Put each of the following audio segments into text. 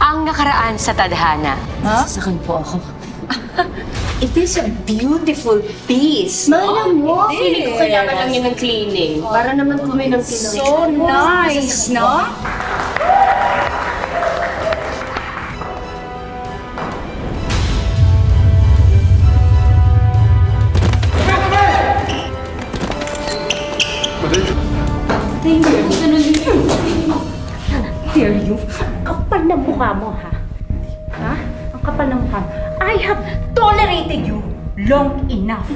ang nakaraan sa tadhana. Sasakan po ako. It is a beautiful piece. Malam mo, feeling ko kailangan lang yun ng cleaning. Para naman kumi ng cleaning. So nice, no? Dare you? Kapal ng mukha mo, ha? Ha? Ang kapal ng mukha. I have tolerated you long enough.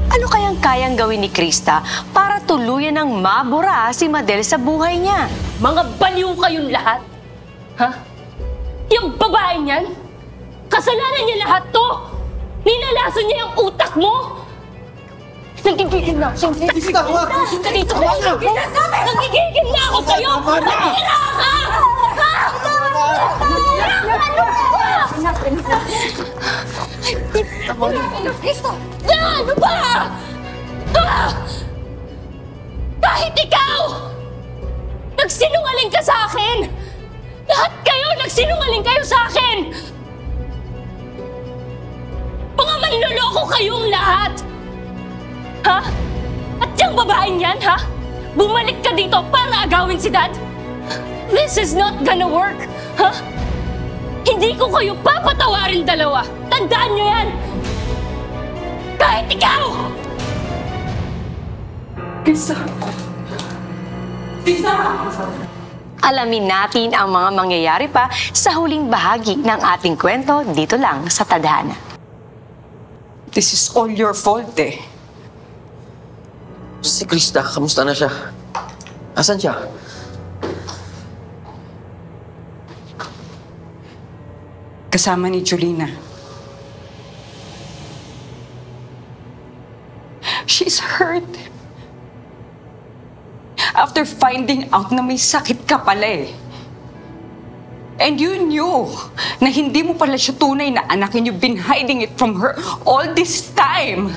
Ano kayang kayang gawin ni Krista para tuluyan ng mabura si Madel sa buhay niya? Mga baliw kayong lahat. Ha? Yung babae niyan? Kasalanan niya lahat to! Ninalason niya yung utak mo! Nagigigil na ako sa'yo. Krista, wag! Dito ka! Nagigigil na ako sa'yo! Matira ka! Ano ba? Kahit ikaw! Nagsinungaling ka sa akin! Lahat kayo nagsinungaling kayo sa akin! Mga manloloko kayong lahat! Ha? At yung babaeng yan, ha? Bumalik ka dito para agawin si Dad? This is not gonna work, ha? Hindi ko kayo papatawarin dalawa. Tandaan nyo yan! Kahit ikaw! Krista! Krista! Alamin natin ang mga mangyayari pa sa huling bahagi ng ating kwento dito lang sa Tadhana. This is all your fault, eh. Si Krista, kamusta na siya? Asan siya? Kasama ni Julina. She's hurt. After finding out na may sakit ka pala, eh. And you knew na hindi mo pala siya tunay na anak and you've been hiding it from her all this time.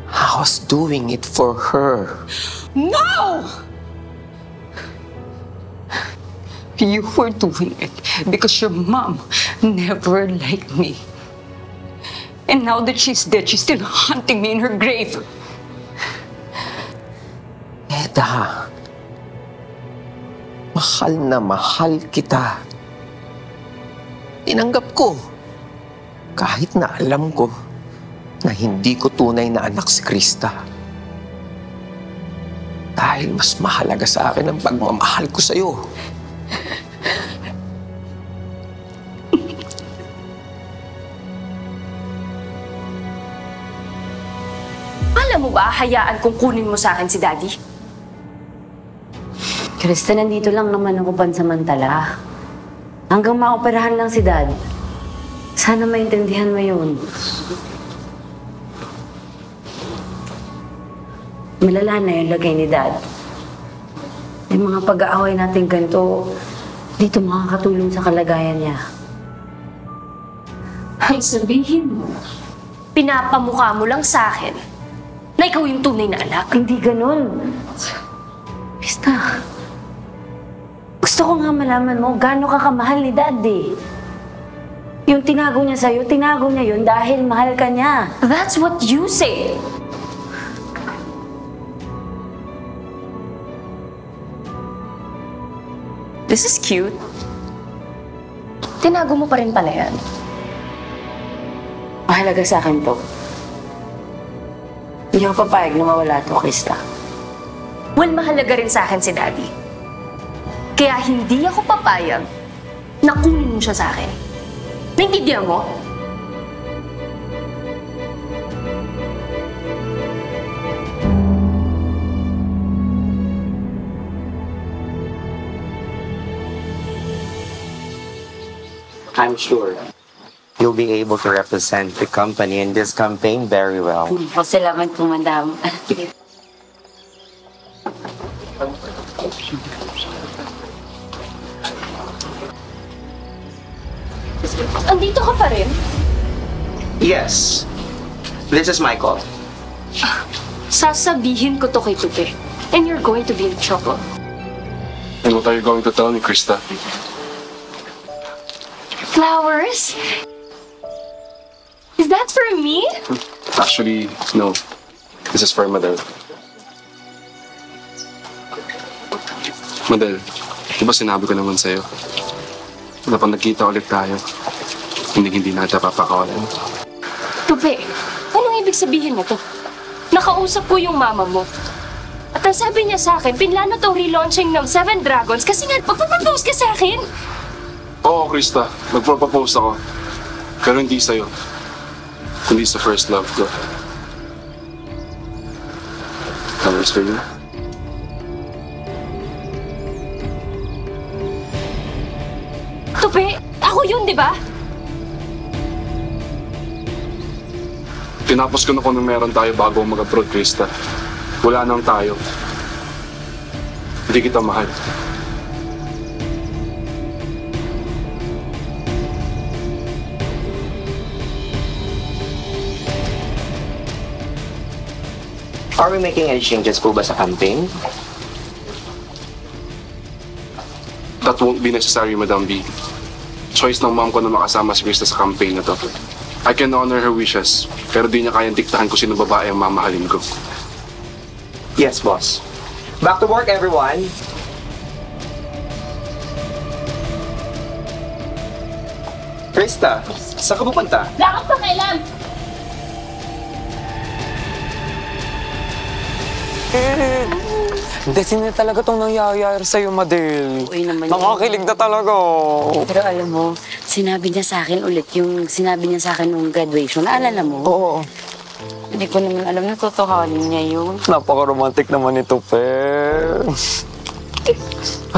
I was doing it for her. No! You were doing it because your mom never liked me. And now that she's dead, she's still haunting me in her grave. Eda, mahal na mahal kita. Tinanggap ko. Kahit na alam ko na hindi ko tunay na anak si Krista. Dahil mas mahalaga sa akin ang pagmamahal ko sa'yo. Alam mo ba, hayaan kung kunin mo sa akin si Daddy? Krista, nandito lang naman ako pansamantala. Hanggang maoperahan lang si Dad. Sana maintindihan mo yun. Malala na yung lagay ni Dad. Yung mga pag-aaway natin ganito, dito makakatulong sa kalagayan niya. Ang sabihin mo, pinapamukha mo lang sa akin na ikaw yung tunay na anak. Hindi ganun. Krista, gusto ko nga malaman mo gaano ka kamahal ni Dad, eh. Yung tinago niya sa'yo, tinago niya yun dahil mahal ka niya. That's what you say. This is cute. Tinago mo pa rin pala yan. Mahalaga sa akin to. Hindi ako papayag na mawala to, Krista. Well, mahalaga rin sa akin si Daddy. Kaya hindi ako papayag na kunin mo siya sa akin. Naintindihan mo? I'm sure you'll be able to represent the company in this campaign very well. Salamat po, Madam. Andito ka pa rin? Yes. This is my call. Sasabihin ko to kay Tupe. And you're going to be in trouble. And What are you going to tell me, Krista? Flowers? Is that for me? Actually, no. This is for Madel. Madel, di ba sinabi ko naman sa'yo na pag nagkita ulit tayo, hindi na kita papakawalan. Tupe, anong ibig sabihin na to? Nakausap ko yung mama mo. At ang sabi niya sa akin, pinlano tong relaunching ng Seven Dragons kasi nga, magpapropose ka sa akin. Oo, Krista. Magpropose ako. Pero hindi sa'yo. Kundi sa first love ko. Flowers for you. Tupe, ako yun, di ba? Tinapos ko na kung anong meron tayo bago mag-abroad, Krista. Wala nang tayo. Hindi kita mahal. Are we making any changes po ba sa campaign? That won't be necessary, Madam B. Choice ng mom ko na makasama si Krista sa campaign na to. I can honor her wishes, pero di niya kayang diktahan kung sino babae ang mamahalin ko. Yes, boss. Back to work, everyone. Krista, saan ka pupunta? Wala kang pakialam! Destiny na talaga itong nangyayari sa'yo, Madel. Uy naman Nakakilig na talaga. Pero alam mo, sinabi niya sa akin ulit yung sinabi niya sa akin nung graduation. Naalala mo? Oo. Hindi ko naman alam na totohanin niya yun. Napaka-romantic naman ito, Pe.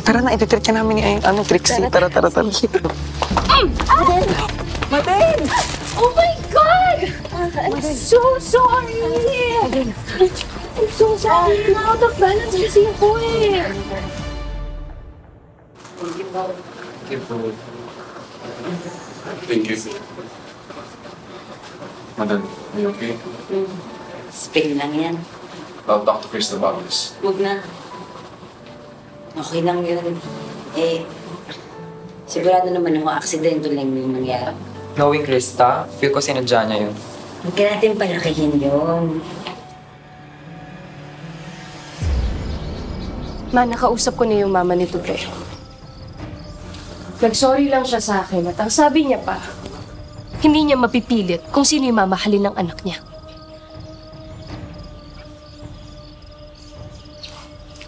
Tara na, ititreat ka namin ni Trixie. Tara. Madel! Oh my God! I'm so sorry! I'm so sorry. Out of balance kasi ako eh. Thank you. Madam, are you okay? Spring lang yan. I'll talk to Krista about this. Huwag na. Okay lang yun. Sigurado naman ako aksidente lang yung nangyari. Knowing Krista, feel ko sinadya niya yun. Huwag ka natin palakihin yun. Ma, nakausap ko na yung mama ni Tupe. Nag-sorry lang siya sa akin at ang sabi niya pa, hindi niya mapipilit kung sino yung mamahalin ng anak niya.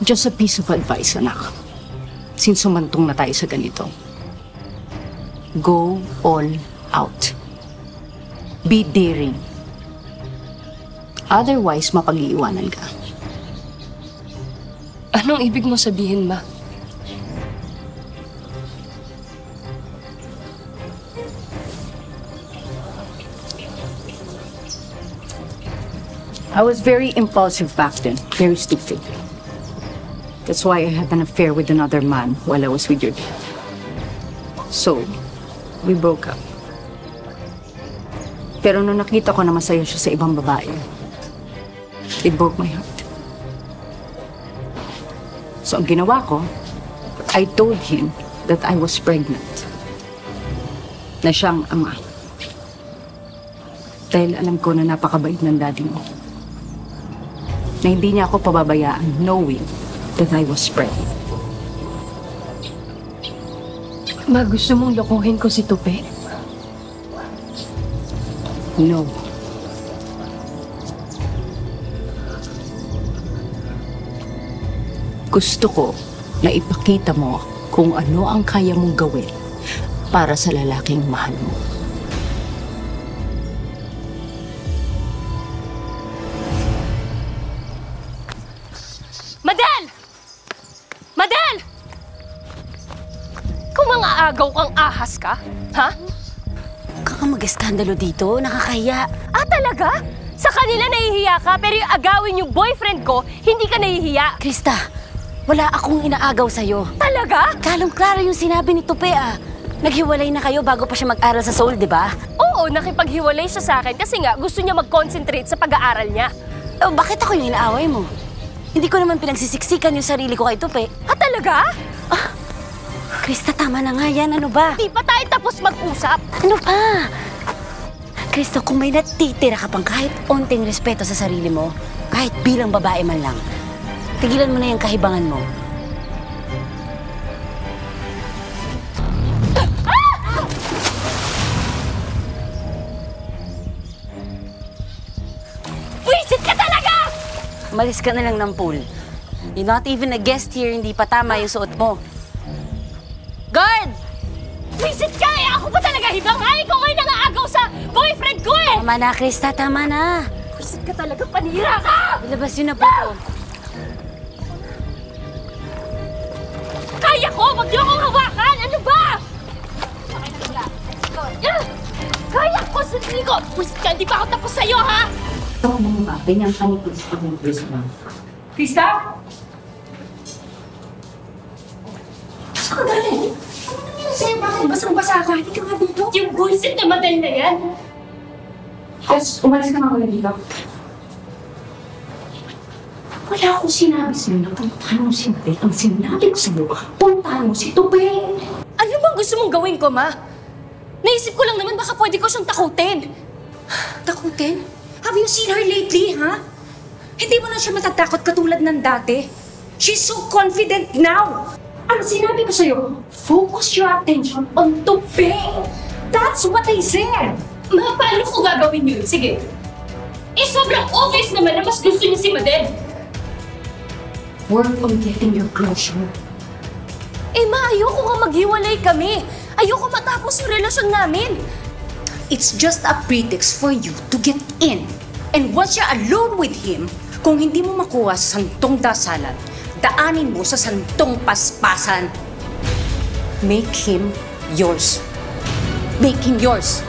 Just a piece of advice, anak. Since sumantong na tayo sa ganito. Go all out. Be daring. Otherwise, mapag-iiwanan ka. Anong ibig mo sabihin, Ma? I was very impulsive back then. Very stupid. That's why I had an affair with another man while I was with your dad. So, we broke up. Pero nung nakita ko na masaya siya sa ibang babae, it broke my heart. So, ang ginawa ko, I told him that I was pregnant. Na siyang ama. Dahil alam ko na napakabait ng daddy mo. Na hindi niya ako pababayaan knowing that I was pregnant. Ma, gusto mong lokohin ko si Tupe? No. Gusto ko na ipakita mo kung ano ang kaya mong gawin para sa lalaking mahal mo. Madel! Madel! Kung mga agaw kang ahas ka, ha? Huwag ka mag-eskandalo dito. Nakakahiya. Ah, talaga? Sa kanila nahihiya ka, pero yung agawin yung boyfriend ko, hindi ka nahihiya. Krista, wala akong inaagaw sa'yo. Talaga? Kalong-klaro yung sinabi ni Tupe, ah. Naghiwalay na kayo bago pa siya mag-aral sa Seoul, di ba? Oo, nakipaghiwalay siya sa akin kasi nga gusto niya mag-concentrate sa pag-aaral niya. Oh, bakit ako yung inaaway mo? Hindi ko naman pinagsisiksikan yung sarili ko kay Tupe. Ah, talaga? Ah, Krista, tama na nga yan. Ano ba? Di pa tayo tapos mag-usap. Ano ba? Krista, kung may natitira ka pang kahit onting respeto sa sarili mo, kahit bilang babae man lang, tigilan mo na yung kahibangan mo. Wisit ka talaga! Umalis ka na lang ng pool. You're not even a guest here, hindi pa tama yung suot mo. Guard! Wisit ka eh! Ako pa talaga hibang ay! Ikaw ngayon nangaagaw sa boyfriend ko eh! Tama na, Krista, tama na. Wisit ka talaga, panira ka! Ilabas yun na po ko. Kaya ko! Huwag niyo akong hawakan! Ano ba? Kaya ko! Sandali ko! Wisit ka! Hindi pa ako tapos sa'yo, ha? Ito mo ba? Ganyan ka ni Krista ng Krista. Krista? Saan ka galing? Ano nangyari sa'yo? Bakit basang-basa ka? Hindi ka nga dito. Yung bullshit na madal na yan. Yes, umalis ka na ulit dito. Wala akong sinabi sa'yo na puntahan mo si Beth. Ang sinabi ko sa'yo, puntahan mo si Tubeng. Ano bang gusto mong gawin ko, ma? Naisip ko lang naman baka pwede ko siyang takutin. Takutin? Have you seen her lately, ha? Hindi mo na siya matatakot katulad ng dati. She's so confident now. Ang sinabi ko sa'yo, focus your attention on Tubeng. That's what I said. Ma, paano ko gagawin yun? Sige. Eh, sobrang obvious naman na mas gusto niya si Madel. Work on getting your closure. Eh, ma, ayoko nga maghiwalay kami. Ayoko matapos yung relasyon namin. It's just a pretext for you to get in. And once you're alone with him, kung hindi mo makuha sa santong dasalan, daanin mo sa santong paspasan. Make him yours. Make him yours.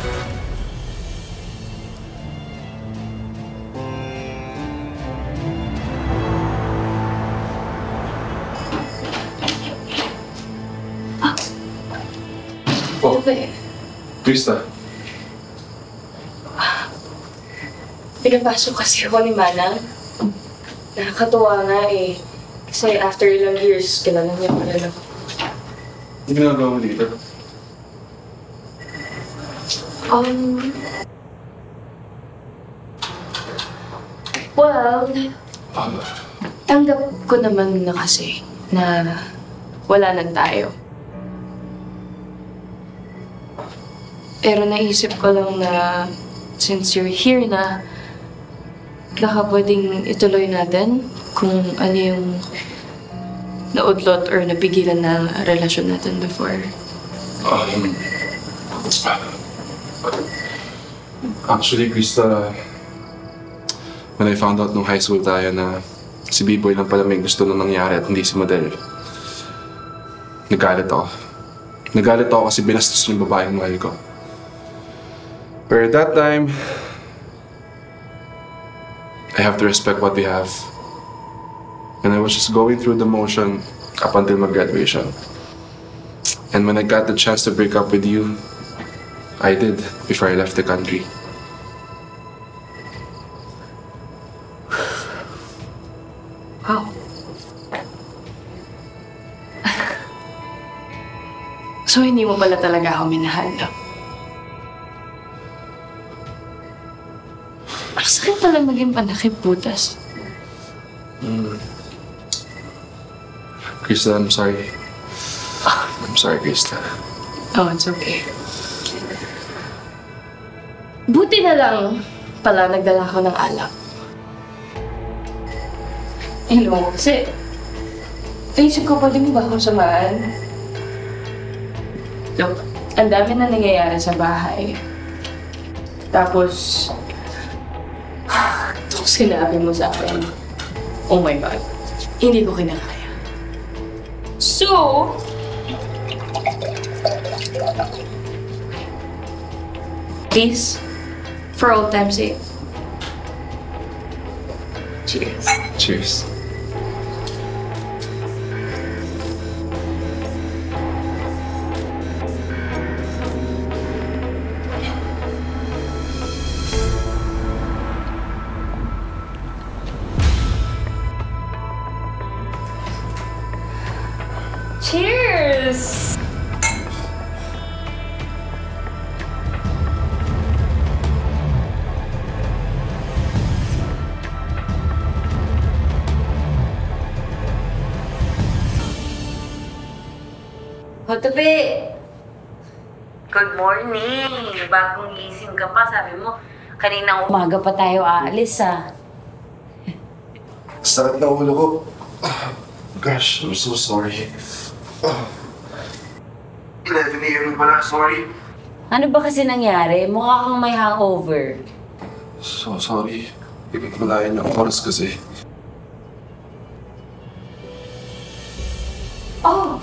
Oh, Krista. Pinapasok kasi ako ni Manang. Nakakatuwa nga eh. Kasi after ilang years, kilala niya pa rin ako. Ano ginagawa mo dito? Well, tanggap ko naman na kasi na wala lang tayo. Pero naisip ko lang na since you're here na baka pwedeng ituloy natin kung ano yung naudlot or napigilan na relasyon natin before. Actually, Krista, when I found out nung high school tayo na si B-Boy lang pala may gusto na nangyari at hindi si Madel, nagalit ako. Nagalit ako kasi binastos yung babaeng mahal ko. But at that time, I have to respect what we have. And I was just going through the motion up until my graduation. And when I got the chance to break up with you, I did before I left the country. Wow. So hindi mo pala talaga ako minahal, no? Ang sakit pala maging panakip butas. Krista, I'm sorry. I'm sorry, Krista. Oh, it's okay. Buti na lang pala nagdala ko ng alak. Hello, kasi naisip ko pwede mo ba akong samahan? Look, ang dami na nangyayari sa bahay. Tapos, itong sinabi mo sa akin, oh my God, hindi ko kinakaya. So, please, for old time's sake. Cheers. Cheers. Cheers! Tabi! Good morning! Bagong gising ka pa. Sabi mo, kaninang umaga pa tayo aalis, Sakit na ulo ko. Gosh, I'm so sorry. 11 a.m. pala, sorry. Ano ba kasi nangyari? Mukha kang may hangover. So sorry. Hindi ko malayan ng oras kasi. Oh,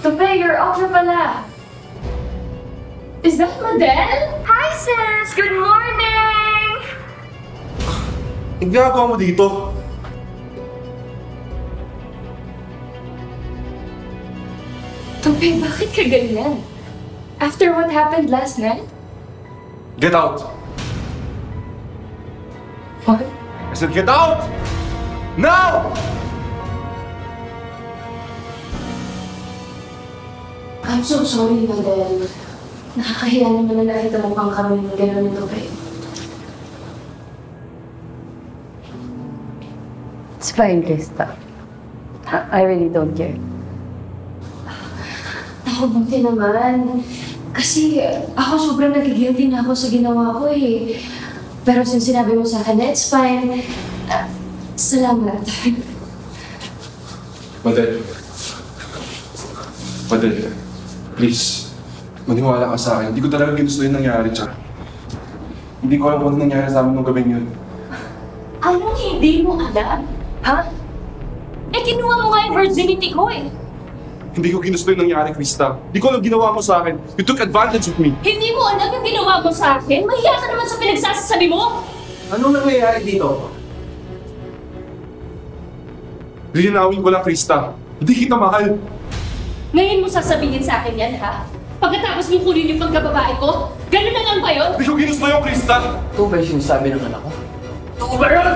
Tabi, you're off na pala. Is that Madel? Hi, sis! Good morning! Ang ginagawa mo dito? Tabi, bakit ka ganyan? After what happened last night? Get out! What? I said get out! Now! I'm so sorry, Madel. Nakakahiya naman na nakita mo pang kami ng gano'n nito, babe. It's fine, Krista. I really don't care. Ako, buti naman. Kasi ako sobrang nagigilty na ako sa ginawa ko eh. Pero since sinabi mo sa akin na it's fine, salamat. Madel. Madel. Please. Maniwala ka sa akin. Hindi ko talaga ginusto yung nangyari, tsaka. Hindi ko alam kung ano nangyari sa amin nung gabing yun. Anong hindi mo alam? Ha? Eh, kinuha mo nga yung virginity ko eh. Hindi ko ginusto yung nangyari, Krista. Hindi ko alam ginawa mo sa akin. You took advantage of me. Hindi mo alam yung ginawa mo sa akin? Mahiya ka naman sa pinagsasasabi mo! Anong nangyayari dito? Linawin ko lang, Krista. Hindi kita mahal. Ngayon mo sasabihin sa akin yan, ha? Pagkatapos mong kunin yung pagkababae ko? Ganun na lang ba yun? Hindi ko ginusto yung Krista. Ito ba yung sinasabi ng anak ko? Ito ba yun?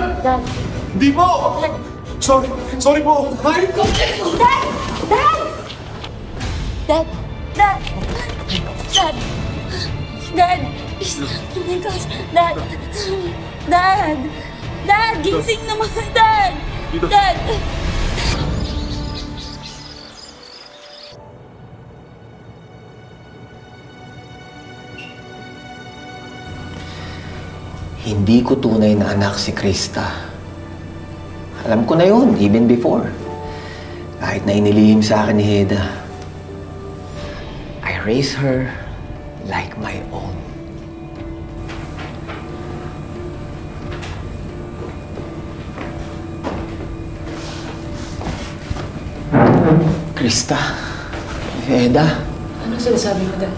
Hindi po! Sorry. Sorry po. Ay! Dad! Dad! Dad! Dad! Dad! Dad! Oh my gosh! Dad! Dad! Dad! Gising naman! Dad! Dad! Hindi ko tunay na anak si Krista. Alam ko na yun, even before. Kahit na inilihim sa akin ni Heda. I raise her like my own. Krista, Heda. Ano sinasabi mo, Dad?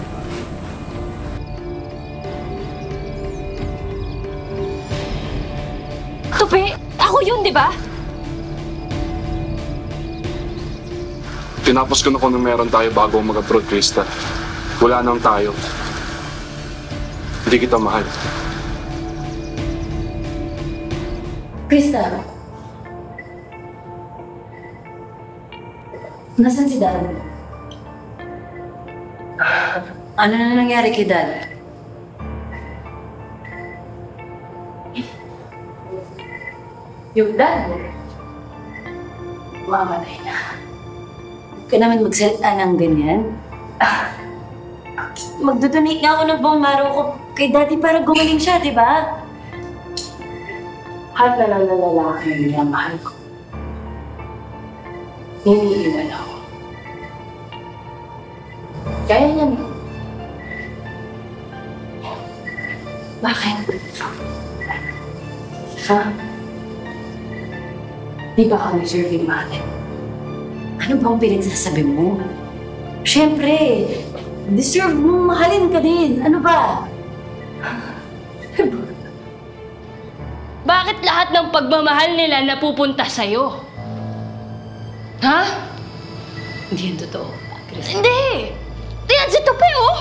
Tupi! Ako yun, di ba? Tinapos ko na kung meron tayo bago mag-abroad, Krista. Wala nang tayo. Hindi kita mahal. Krista, nasan si Dad? Ano na nangyari kay Dad? Yung Dad mo, mamatay na. Huwag ka naman magsalita ng ganyan. Magdodonate nga ako ng buong maro ko kay Daddy para gumaling siya, di ba? Lahat na lang ng lalaki na minamahal ko. Iniiwan ako. Kaya niyan. Bakit? Ha? Di ba ka deserving mahalin? Ano bang pinagsasabi mo? Siyempre, deserve mong mahalin ka din. Ano ba? Bakit lahat ng pagmamahal nila napupunta sa'yo? Ha? Hindi yan totoo, Chris. Hindi! Yan si Tupi, oh!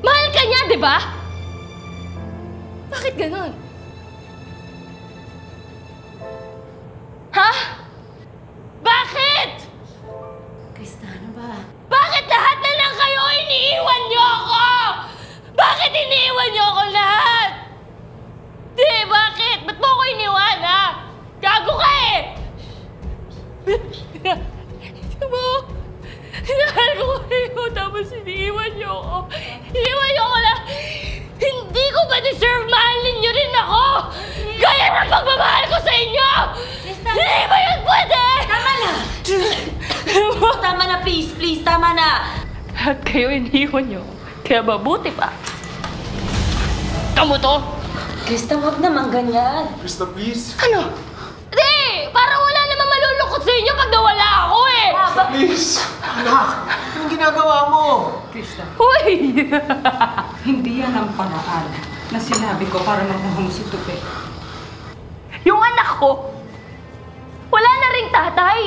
Mahal ka niya, di ba? Bakit ganon? Ha? Bakit? Krista, ano ba? Bakit lahat na lang kayo iniiwan niyo ako? Bakit iniiwan niyo ako lahat? Di, bakit? Ba't mo ako iniwan, ha? Gago ka eh! mo. Hinahal ko kayo, tapos iniiwan niyo ako. Iniiwan niyo ako na hindi ko ba deserve mahalin niyo rin ako? Gaya ng pagmamahal ko sa inyo! Hindi ba yun pwede? Tama na! Tama na, please, please, tama na! At kayo iniiwan niyo. Kaya mabuti pa. Kamu to? Krista, wag naman ganyan. Krista, please. Ano? Di! Parang wala naman malulungkot sa inyo pag nawala ako eh! Please! Anak! Anong ginagawa mo? Krista, Uy! hindi yan ang paraan na sinabi ko para makuha mo si Tupe. Yung anak ko, wala na ring tatay.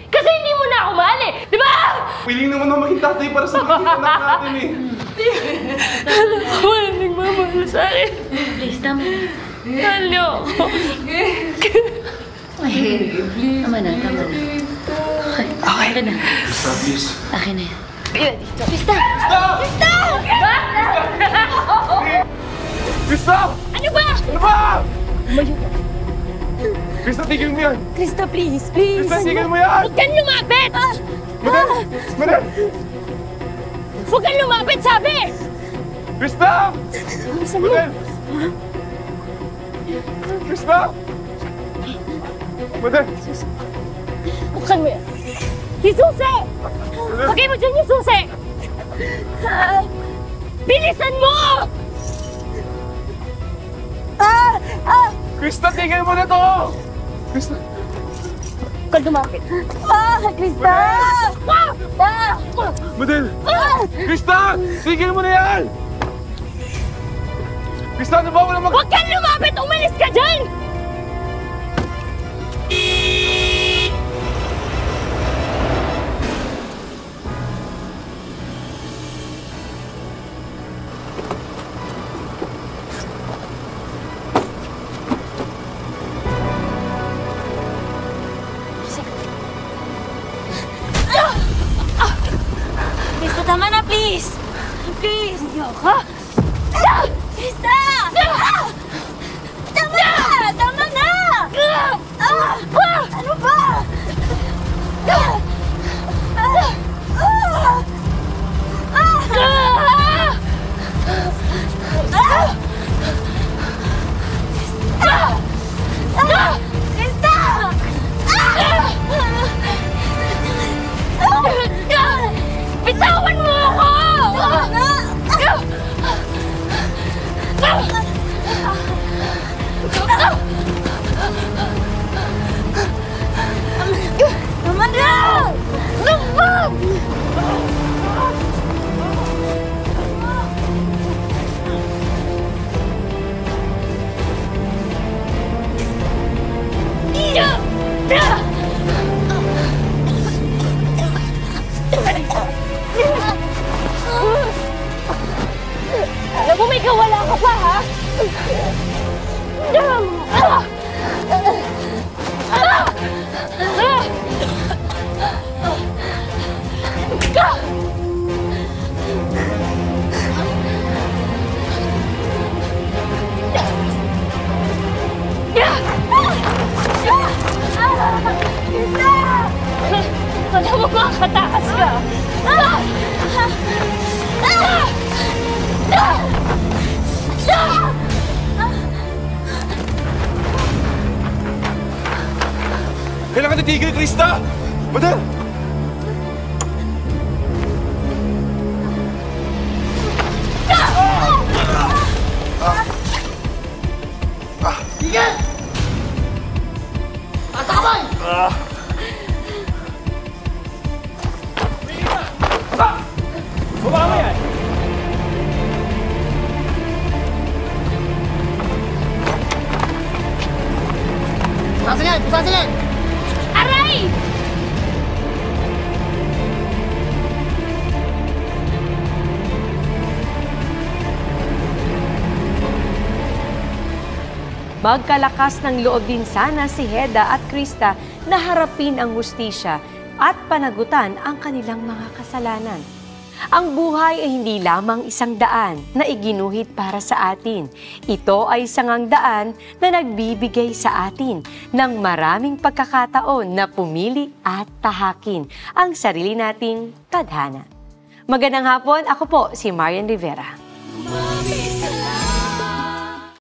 Kasi hindi mo na ako mahal eh. Di ba? Willing naman na maging tatay para sa magiging anak natin eh. Wala nagmamahal sa akin. Please, tama na. Mahal niyo ako. Tama na, tama na. Okay, okay na. Krista, please. Akin na yan. Krista! Krista! Krista! Ano ba? Ano ba? Krista, tigil mo yan! Krista, please, please. Krista, tigil mo yan! Huwag kang lumapit! Madal! Madal! Huwag kang lumapit, sabi! Krista! Madal! Krista! Madal! Buksan mo yan. Yung susi! Lagay mo dyan yung susi! Bilisan mo! Krista, tigil mo na to! Krista! Huwag kang lumapit. Krista! Madal! Krista! Tigil mo na yan! Krista, ano ba? Wala mag... Huwag kang lumapit! Umalis ka dyan! Krista, tama na, please! Please! Ha? Krista! Tama na! Tama na! Ano ba? Bitawan mo ako! Tama na! Alam mo, may kawala ka pa, ha? Alam mo, makakatakas ka! Kailangan natigil, Krista! Madal! Tigil! Tatakbay! Baba mo yan! Pasagan! Pasagan! Aray! Magkalakas ng loob din sana si Heda at Krista na harapin ang hustisya at panagutan ang kanilang mga kasalanan. Ang buhay ay hindi lamang isang daan na iginuhit para sa atin. Ito ay sangang daan na nagbibigay sa atin ng maraming pagkakataon na pumili at tahakin ang sarili nating tadhana. Magandang hapon, ako po si Marian Rivera.